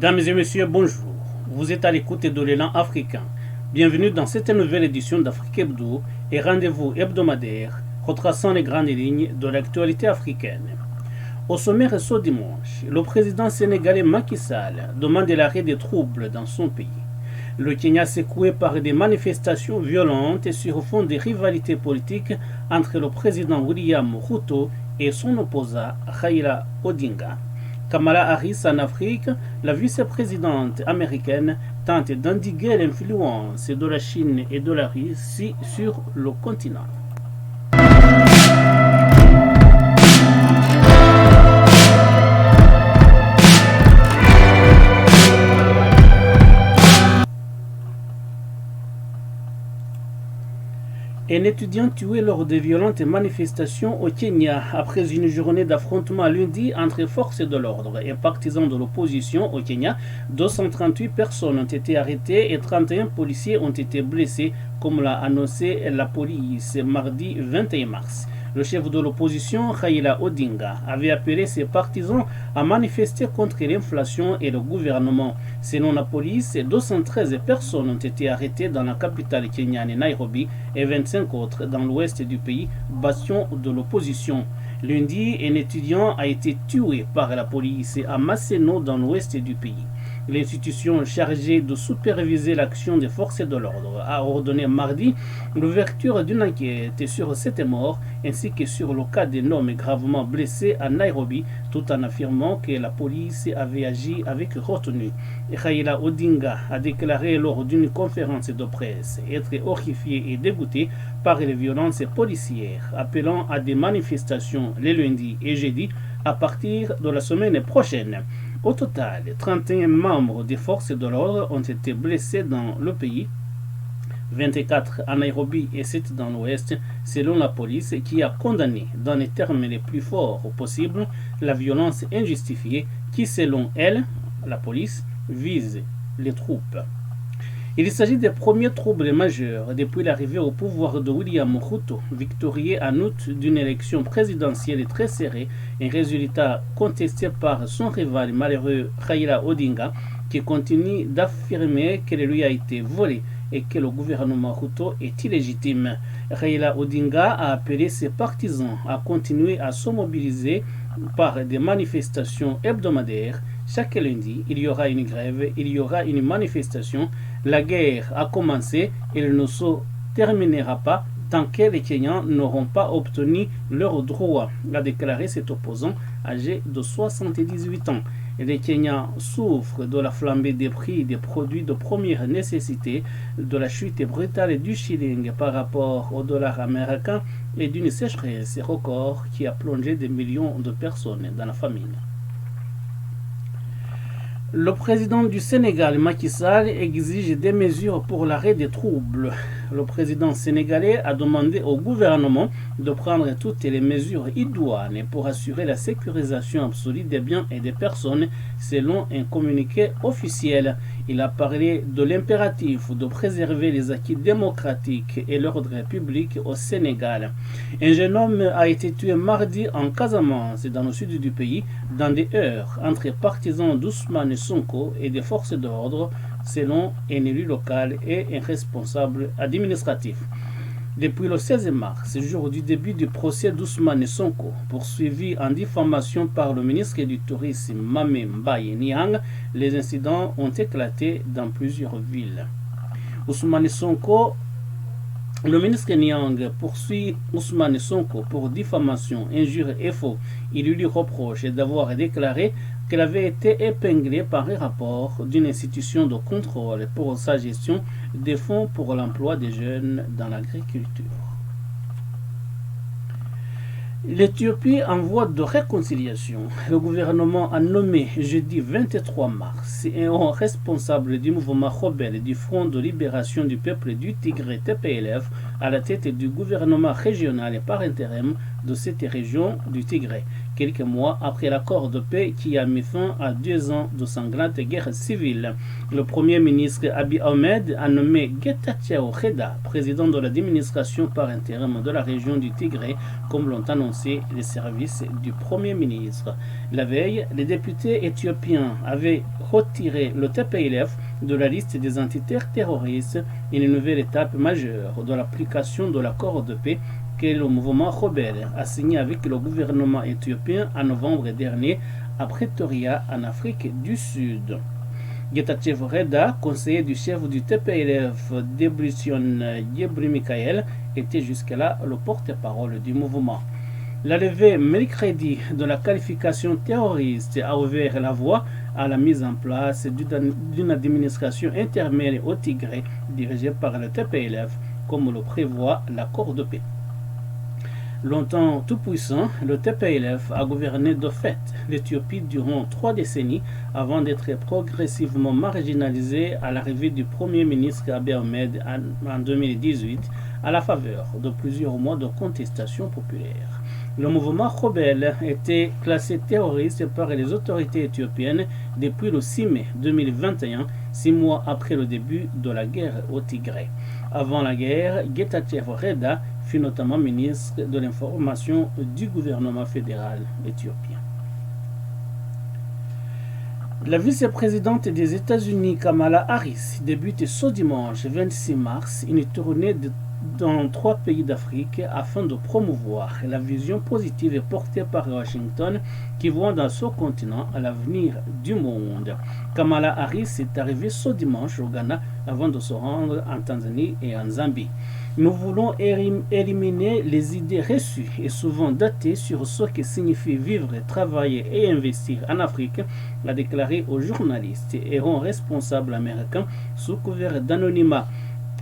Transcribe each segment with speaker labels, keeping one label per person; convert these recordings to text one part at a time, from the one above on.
Speaker 1: Mesdames et messieurs, bonjour. Vous êtes à l'écoute de l'élan africain. Bienvenue dans cette nouvelle édition d'Afrique Hebdo et rendez-vous hebdomadaire retraçant les grandes lignes de l'actualité africaine. Au sommaire ce dimanche, le président sénégalais Macky Sall demande l'arrêt des troubles dans son pays. Le Kenya secoué par des manifestations violentes sur fond de rivalités politiques entre le président William Ruto et son opposant Raila Odinga. Kamala Harris en Afrique, la vice-présidente américaine tente d'endiguer l'influence de la Chine et de la Russie sur le continent. Un étudiant tué lors de violentes manifestations au Kenya après une journée d'affrontement lundi entre forces de l'ordre et partisans de l'opposition au Kenya. 238 personnes ont été arrêtées et 31 policiers ont été blessés, comme l'a annoncé la police mardi 21 mars. Le chef de l'opposition, Raila Odinga, avait appelé ses partisans à manifester contre l'inflation et le gouvernement. Selon la police, 213 personnes ont été arrêtées dans la capitale kenyane Nairobi et 25 autres dans l'ouest du pays, bastion de l'opposition. Lundi, un étudiant a été tué par la police à Maseno dans l'ouest du pays. L'institution chargée de superviser l'action des forces de l'ordre a ordonné mardi l'ouverture d'une enquête sur cette mort ainsi que sur le cas d'un homme gravement blessé à Nairobi, tout en affirmant que la police avait agi avec retenue. Raila Odinga a déclaré lors d'une conférence de presse être horrifié et dégoûté par les violences policières, appelant à des manifestations les lundis et jeudis à partir de la semaine prochaine. Au total, 31 membres des forces de l'ordre ont été blessés dans le pays, 24 à Nairobi et 7 dans l'ouest, selon la police qui a condamné dans les termes les plus forts possibles la violence injustifiée qui, selon elle, la police, vise les troupes. Il s'agit des premiers troubles majeurs depuis l'arrivée au pouvoir de William Ruto, victorieux en août d'une élection présidentielle très serrée, un résultat contesté par son rival malheureux Raila Odinga, qui continue d'affirmer qu'elle lui a été volée et que le gouvernement Ruto est illégitime. Raila Odinga a appelé ses partisans à continuer à se mobiliser par des manifestations hebdomadaires. Chaque lundi, il y aura une grève, il y aura une manifestation. La guerre a commencé et elle ne se terminera pas tant que les Kenyans n'auront pas obtenu leurs droits, a déclaré cet opposant âgé de 78 ans. Les Kenyans souffrent de la flambée des prix des produits de première nécessité, de la chute brutale du shilling par rapport au dollar américain et d'une sécheresse record qui a plongé des millions de personnes dans la famine. Le président du Sénégal, Macky Sall, exige des mesures pour l'arrêt des troubles. Le président sénégalais a demandé au gouvernement de prendre toutes les mesures idoines pour assurer la sécurisation absolue des biens et des personnes, selon un communiqué officiel. Il a parlé de l'impératif de préserver les acquis démocratiques et l'ordre public au Sénégal. Un jeune homme a été tué mardi en Casamance, dans le sud du pays, dans des heurts entre partisans d'Ousmane Sonko et des forces d'ordre, selon un élu local et un responsable administratif. Depuis le 16 mars, jour du début du procès d'Ousmane Sonko, poursuivi en diffamation par le ministre du Tourisme Mame Mbaye Niang, les incidents ont éclaté dans plusieurs villes. Ousmane Sonko, le ministre Niang poursuit Ousmane Sonko pour diffamation, injure et faux. Il lui reproche d'avoir déclaré qu'elle avait été épinglée par un rapport d'une institution de contrôle pour sa gestion des fonds pour l'emploi des jeunes dans l'agriculture. L'Éthiopie en voie de réconciliation. Le gouvernement a nommé jeudi 23 mars un haut responsable du mouvement rebelle du Front de libération du peuple du Tigré TPLF à la tête du gouvernement régional et par intérim de cette région du Tigré, quelques mois après l'accord de paix qui a mis fin à 2 ans de sanglante guerre civile. Le Premier ministre Abiy Ahmed a nommé Getachew Reda président de l'administration par intérim de la région du Tigré, comme l'ont annoncé les services du Premier ministre. La veille, les députés éthiopiens avaient retiré le TPLF de la liste des entités terroristes, une nouvelle étape majeure de l'application de l'accord de paix que le mouvement rebelle a signé avec le gouvernement éthiopien en novembre dernier à Pretoria, en Afrique du Sud. Getachew Reda, conseiller du chef du TPLF Debretsion Gebremichael, était jusque-là le porte-parole du mouvement. La levée mercredi de la qualification terroriste a ouvert la voie à la mise en place d'une administration intermédiaire au Tigré dirigée par le TPLF, comme le prévoit l'accord de paix. Longtemps tout puissant, le TPLF a gouverné de fait l'Éthiopie durant 3 décennies avant d'être progressivement marginalisé à l'arrivée du Premier ministre Abiy Ahmed en 2018 à la faveur de plusieurs mois de contestation populaire. Le mouvement rebelle était classé terroriste par les autorités éthiopiennes depuis le 6 mai 2021, 6 mois après le début de la guerre au Tigré. Avant la guerre, Getachew Reda fut notamment ministre de l'information du gouvernement fédéral éthiopien. La vice-présidente des États-Unis, Kamala Harris, débute ce dimanche 26 mars une tournée dans 3 pays d'Afrique afin de promouvoir la vision positive portée par Washington qui voit dans ce continent l'avenir du monde. Kamala Harris est arrivée ce dimanche au Ghana avant de se rendre en Tanzanie et en Zambie. Nous voulons éliminer les idées reçues et souvent datées sur ce que signifie vivre, travailler et investir en Afrique, a déclaré aux journalistes et aux responsables américains sous couvert d'anonymat.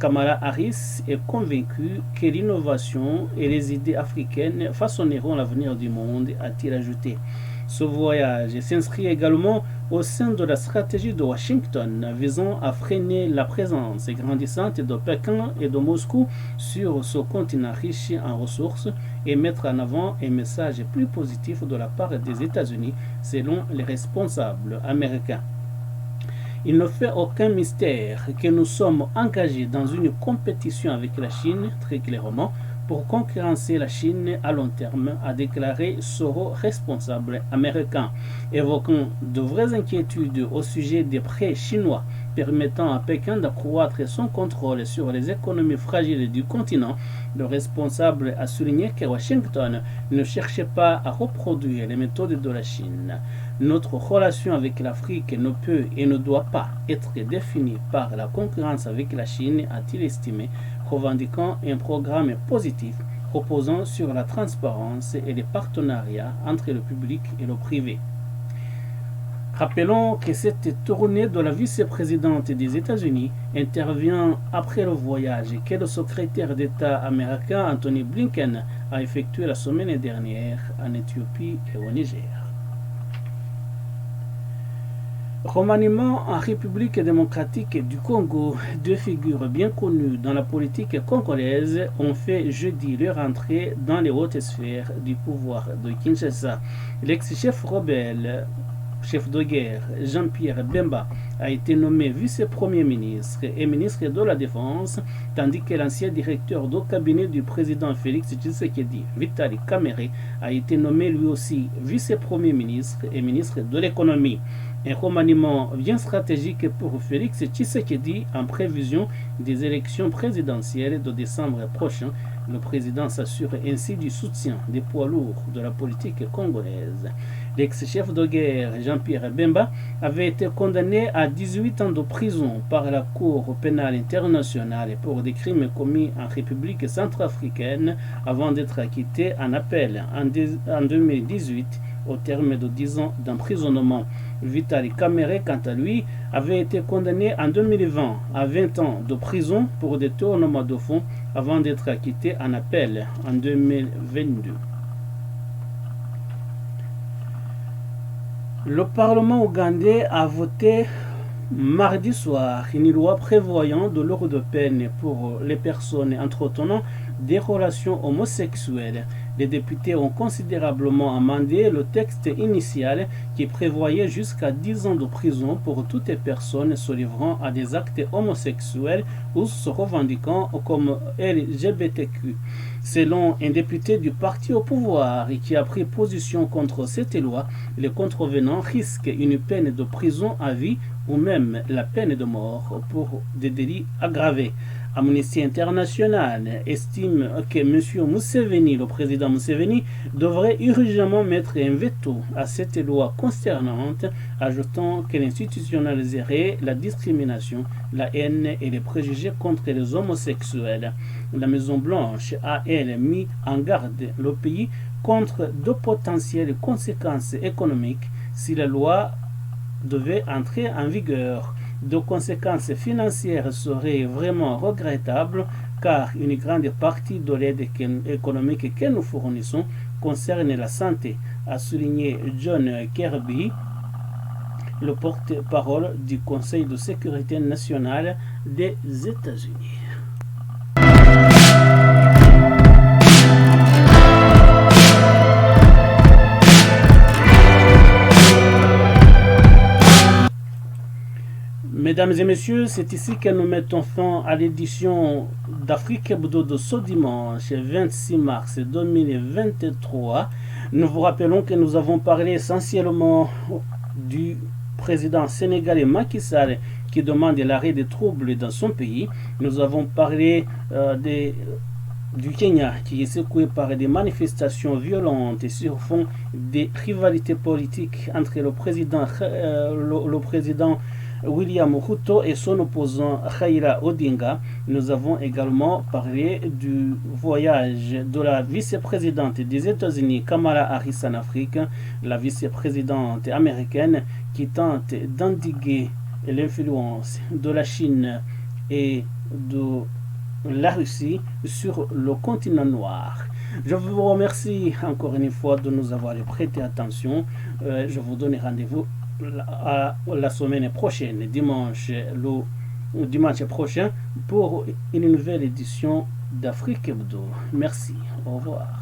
Speaker 1: Kamala Harris est convaincue que l'innovation et les idées africaines façonneront l'avenir du monde, a-t-il ajouté. Ce voyage s'inscrit également au sein de la stratégie de Washington visant à freiner la présence grandissante de Pékin et de Moscou sur ce continent riche en ressources et mettre en avant un message plus positif de la part des États-Unis, selon les responsables américains. Il ne fait aucun mystère que nous sommes engagés dans une compétition avec la Chine, très clairement, pour concurrencer la Chine à long terme, a déclaré Soro, responsable américain, évoquant de vraies inquiétudes au sujet des prêts chinois permettant à Pékin d'accroître son contrôle sur les économies fragiles du continent. Le responsable a souligné que Washington ne cherchait pas à reproduire les méthodes de la Chine. Notre relation avec l'Afrique ne peut et ne doit pas être définie par la concurrence avec la Chine, a-t-il estimé, revendiquant un programme positif reposant sur la transparence et les partenariats entre le public et le privé. Rappelons que cette tournée de la vice-présidente des États-Unis intervient après le voyage que le secrétaire d'État américain Anthony Blinken a effectué la semaine dernière en Éthiopie et au Niger. Remaniement en République démocratique du Congo, 2 figures bien connues dans la politique congolaise ont fait jeudi leur entrée dans les hautes sphères du pouvoir de Kinshasa. L'ex-chef rebelle, chef de guerre Jean-Pierre Bemba a été nommé vice-premier ministre et ministre de la Défense, tandis que l'ancien directeur de cabinet du président Félix Tshisekedi, Vitali Kamere, a été nommé lui aussi vice-premier ministre et ministre de l'économie. Un remaniement bien stratégique pour Félix Tshisekedi en prévision des élections présidentielles de décembre prochain. Le président s'assure ainsi du soutien des poids lourds de la politique congolaise. L'ex-chef de guerre Jean-Pierre Bemba avait été condamné à 18 ans de prison par la Cour pénale internationale pour des crimes commis en République centrafricaine avant d'être acquitté en appel en 2018 au terme de 10 ans d'emprisonnement. Vitali Kamere, quant à lui, avait été condamné en 2020 à 20 ans de prison pour détournement de fonds avant d'être acquitté en appel en 2022. Le Parlement ougandais a voté mardi soir une loi prévoyant de l'ordre de peine pour les personnes entretenant des relations homosexuelles. les députés ont considérablement amendé le texte initial qui prévoyait jusqu'à 10 ans de prison pour toute personne se livrant à des actes homosexuels ou se revendiquant comme LGBTQ. Selon un député du parti au pouvoir et qui a pris position contre cette loi, les contrevenants risquent une peine de prison à vie ou même la peine de mort pour des délits aggravés. Amnesty International estime que M. Museveni, le président Museveni, devrait urgemment mettre un veto à cette loi consternante, ajoutant qu'elle institutionnaliserait la discrimination, la haine et les préjugés contre les homosexuels. La Maison-Blanche a, elle, mis en garde le pays contre de potentielles conséquences économiques si la loi devait entrer en vigueur. De conséquences financières seraient vraiment regrettables car une grande partie de l'aide économique que nous fournissons concerne la santé, a souligné John Kirby, le porte-parole du Conseil de sécurité nationale des États-Unis. Mesdames et messieurs, c'est ici que nous mettons fin à l'édition d'Afrique Hebdo de ce dimanche 26 mars 2023. Nous vous rappelons que nous avons parlé essentiellement du président sénégalais Macky Sall qui demande l'arrêt des troubles dans son pays. Nous avons parlé du Kenya qui est secoué par des manifestations violentes et sur fond des rivalités politiques entre le président William Ruto et son opposant Raila Odinga. Nous avons également parlé du voyage de la vice-présidente des États-Unis Kamala Harris en Afrique, la vice-présidente américaine qui tente d'endiguer l'influence de la Chine et de la Russie sur le continent noir. Je vous remercie encore une fois de nous avoir prêté attention. Je vous donne rendez-vous la semaine prochaine, dimanche prochain, pour une nouvelle édition d'Afrique Hebdo. Merci, au revoir.